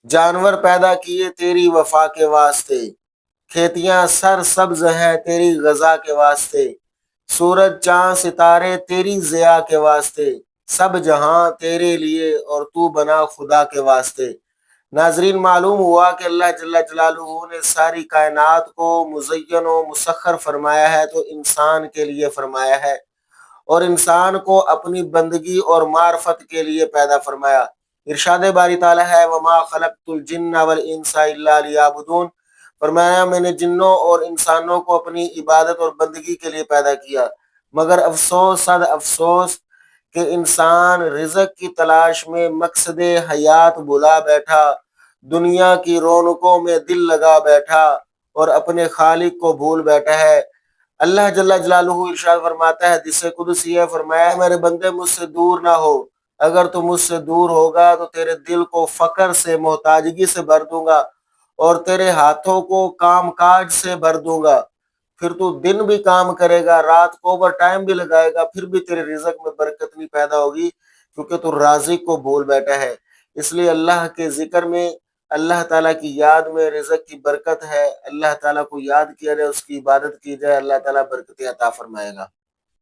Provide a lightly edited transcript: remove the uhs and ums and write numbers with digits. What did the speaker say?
جانور پیدا کیے تیری وفا کے واسطے، کھیتیاں سر سبز ہیں تیری غذا کے واسطے، سورج چاند ستارے تیری ضیاء کے واسطے، سب جہاں تیرے لیے اور تو بنا خدا کے واسطے۔ ناظرین، معلوم ہوا کہ اللہ جل جلالہ نے ساری کائنات کو مزین و مسخر فرمایا ہے تو انسان کے لیے فرمایا ہے، اور انسان کو اپنی بندگی اور معرفت کے لیے پیدا فرمایا۔ ارشاد باری تعالیٰ ہے وما خلقت الجن والانس الا لیعبدون، فرمایا میں نے جنوں اور انسانوں کو اپنی عبادت اور بندگی کے لیے پیدا کیا، مگر افسوس صد افسوس کہ انسان رزق کی تلاش میں مقصد حیات بھلا بیٹھا، دنیا کی رونقوں میں دل لگا بیٹھا اور اپنے خالق کو بھول بیٹھا ہے۔ اللہ جل جلالہ ارشاد فرماتا ہے، حدیث قدسی ہے، فرمایا میرے بندے مجھ سے دور نہ ہو، اگر تو مجھ سے دور ہوگا تو تیرے دل کو فقر سے، محتاجگی سے بھر دوں گا، اور تیرے ہاتھوں کو کام کاج سے بھر دوں گا، پھر تو دن بھی کام کرے گا، رات کو اوور ٹائم بھی لگائے گا، پھر بھی تیرے رزق میں برکت نہیں پیدا ہوگی، کیونکہ تو رازق کو بھول بیٹھا ہے۔ اس لیے اللہ کے ذکر میں، اللہ تعالیٰ کی یاد میں رزق کی برکت ہے۔ اللہ تعالیٰ کو یاد کیا جائے، اس کی عبادت کی جائے، اللہ تعالیٰ برکتیں عطا فرمائے گا۔